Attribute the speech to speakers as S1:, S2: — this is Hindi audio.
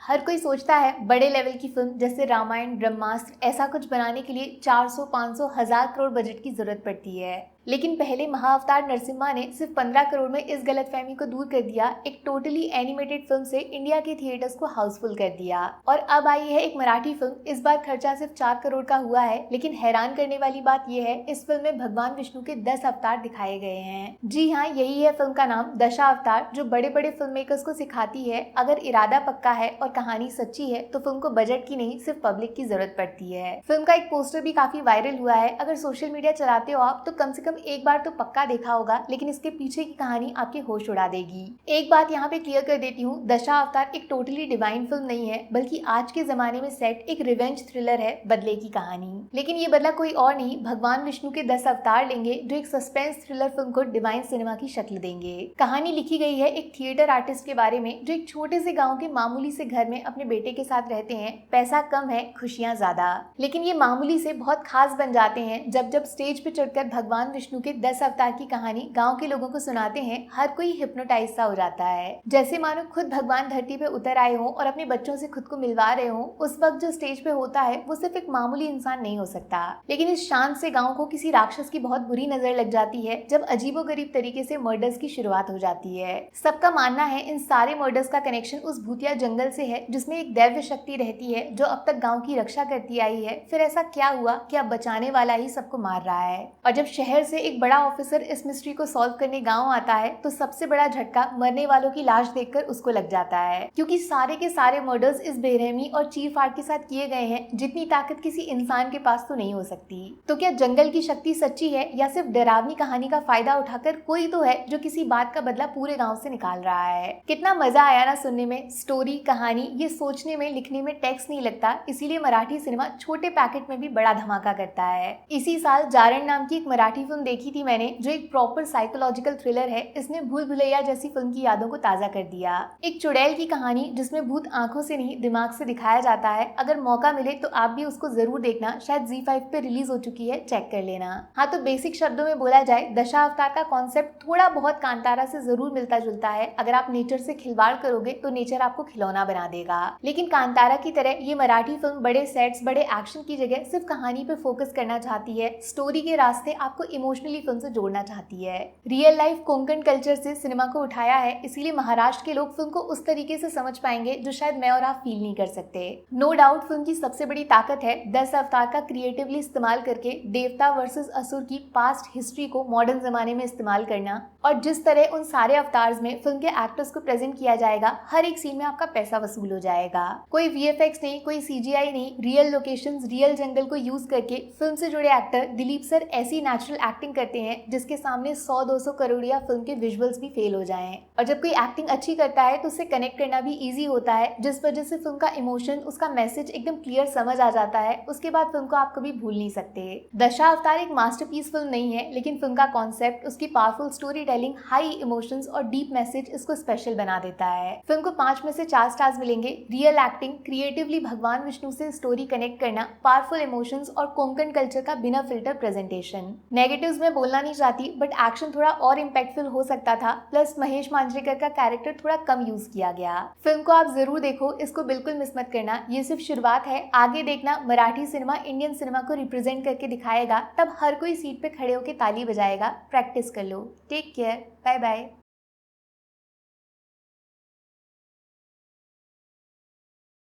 S1: हर कोई सोचता है बड़े लेवल की फिल्म जैसे रामायण, ब्रह्मास्त्र ऐसा कुछ बनाने के लिए 400, 500, 1000 करोड़ बजट की जरूरत पड़ती है। लेकिन पहले महाअवतार नरसिम्हा ने सिर्फ 15 करोड़ में इस गलतफहमी को दूर कर दिया। एक टोटली एनिमेटेड फिल्म से इंडिया के थिएटर्स को हाउसफुल कर दिया। और अब आई है एक मराठी फिल्म। इस बार खर्चा सिर्फ 4 करोड़ का हुआ है, लेकिन हैरान करने वाली बात यह है इस फिल्म में भगवान विष्णु के 10 अवतार दिखाए गए हैं। जी हाँ, यही है फिल्म का नाम, दशावतार, जो बड़े बड़े फिल्म मेकर्स को सिखाती है अगर इरादा पक्का है और कहानी सच्ची है तो फिल्म को बजट की नहीं सिर्फ पब्लिक की जरूरत पड़ती है। फिल्म का एक पोस्टर भी काफी वायरल हुआ है। अगर सोशल मीडिया चलाते हो आप तो कम से कम एक बार तो पक्का देखा होगा, लेकिन इसके पीछे की कहानी आपके होश उड़ा देगी। एक बात यहाँ पे क्लियर कर देती हूँ, दशावतार एक टोटली डिवाइन फिल्म नहीं है, बल्कि आज के जमाने में सेट एक रिवेंज थ्रिलर है, बदले की कहानी। लेकिन ये बदला कोई और नहीं, भगवान विष्णु के 10 अवतार लेंगे जो एक सस्पेंस थ्रिलर फिल्म को डिवाइन सिनेमा की शक्ल देंगे। कहानी लिखी गई है एक थिएटर आर्टिस्ट के बारे में जो एक छोटे से गाँव के मामूली से घर में अपने बेटे के साथ रहते हैं। पैसा कम है, खुशियां ज्यादा, लेकिन ये मामूली से बहुत खास बन जाते हैं जब जब स्टेज पे चढ़कर भगवान विष्णु के 10 अवतार की कहानी गांव के लोगों को सुनाते हैं। हर कोई हिप्नोटाइज सा हो जाता है, जैसे मानो खुद भगवान धरती पे उतर आए हों और अपने बच्चों से खुद को मिलवा रहे हों। उस वक्त जो स्टेज पे होता है वो सिर्फ एक मामूली इंसान नहीं हो सकता, लेकिन इस शांत से गाँव को किसी राक्षस की बहुत बुरी नजर लग जाती है जब अजीबोगरीब तरीके से मर्डर्स की शुरुआत हो जाती है। सबका मानना है इन सारे मर्डर्स का कनेक्शन उस भूतिया जंगल से है जिसमें एक दैव्य शक्ति रहती है जो अब तक गांव की रक्षा करती आई है। फिर ऐसा क्या हुआ कि अब बचाने वाला ही सबको मार रहा है? और जब शहर से एक बड़ा ऑफिसर इस मिस्ट्री को सॉल्व करने गांव आता है तो सबसे बड़ा झटका मरने वालों की लाश देखकर उसको लग जाता है, क्योंकि सारे के सारे मर्डर्स इस बेरहमी और चीर-फाड़ के साथ किए गए हैं जितनी ताकत किसी इंसान के पास तो नहीं हो सकती। तो क्या जंगल की शक्ति सच्ची है या सिर्फ डरावनी कहानी का फायदा उठाकर कोई तो है जो किसी बात का बदला पूरे गाँव से निकाल रहा है? कितना मजा आया ना सुनने में। स्टोरी, कहानी, ये सोचने में, लिखने में टैक्स नहीं लगता, इसीलिए मराठी सिनेमा छोटे पैकेट में भी बड़ा धमाका करता है। इसी साल जारण नाम की एक मराठी फिल्म देखी थी मैंने जो एक प्रॉपर साइकोलॉजिकल थ्रिलर है। इसने भूल भुलैया जैसी फिल्म की यादों को ताजा कर दिया। एक चुड़ैल की कहानी जिसमें भूत आंखों से नहीं दिमाग से दिखाया जाता है। अगर मौका मिले तो आप भी उसको जरूर देखना, शायद ZEE5 पे रिलीज हो चुकी है, चेक कर लेना। हाँ, तो बेसिक शब्दों में बोला जाए, दशावतार का कॉन्सेप्ट थोड़ा बहुत कांतारा से जरूर मिलता जुलता है। अगर आप नेचर से खिलवाड़ करोगे तो नेचर आपको खिलौना बना देगा, लेकिन कांतारा की तरह ये मराठी फिल्म बड़े सेट्स, बड़े एक्शन की जगह सिर्फ कहानी पे फोकस करना चाहती है। स्टोरी के रास्ते आपको इमोशनली फिल्म से जोड़ना चाहती है। रियल लाइफ कोंकण कल्चर से सिनेमा को उठाया है, इसीलिए महाराष्ट्र के लोग फिल्म को उस तरीके से समझ पाएंगे जो शायद मैं और आप फील नहीं कर सकते। नो डाउट फिल्म की सबसे बड़ी ताकत है 10 अवतार का क्रिएटिवली इस्तेमाल करके देवता वर्सेस असुर की पास्ट हिस्ट्री को मॉडर्न जमाने में इस्तेमाल करना। और जिस तरह उन सारे अवतार्स में फिल्म के एक्टर्स को प्रेजेंट किया जाएगा, हर एक सीन में आपका पैसा वसूल हो जाएगा। कोई VFX नहीं, कोई CGI नहीं, रियल लोकेशंस, रियल जंगल को यूज करके फिल्म से जुड़े एक्टर दिलीप सर ऐसी नेचुरल एक्टिंग करते हैं जिसके सामने 100-200 करोड़िया फिल्म के विजुअल्स भी फेल हो जाएं। और जब कोई एक्टिंग अच्छी करता है तो उससे कनेक्ट करना भी इजी होता है, जिस वजह से फिल्म का इमोशन, उसका मैसेज एकदम क्लियर समझ आ जाता है। उसके बाद फिल्म को आप कभी भूल नहीं सकते। दशावतार एक मास्टरपीस फिल्म नहीं है, लेकिन फिल्म का कॉन्सेप्ट, उसकी powerful story telling, high emotions और डीप मैसेज इसको स्पेशल बना देता है। फिल्म को 5 में से 4 स्टार्स मिलेंगे। रियल एक्टिंग, क्रिएटिवली भगवान विष्णु से स्टोरी कनेक्ट करना, पावरफुल इमोशंस और कोंकण कल्चर का बिना फिल्टर प्रेजेंटेशन। नेगेटिव्स में बोलना नहीं चाहती, बट एक्शन थोड़ा और इम्पैक्टफुल हो सकता था। प्लस महेश मांजरेकर का कैरेक्टर थोड़ा कम यूज किया गया। फिल्म को आप जरूर देखो, इसको बिल्कुल मिस मत करना। ये सिर्फ शुरुआत है, आगे देखना मराठी सिनेमा इंडियन सिनेमा को रिप्रेजेंट करके दिखाएगा। तब हर कोई सीट पे खड़े होकर ताली बजाएगा। प्रैक्टिस कर लो। Take care, bye bye.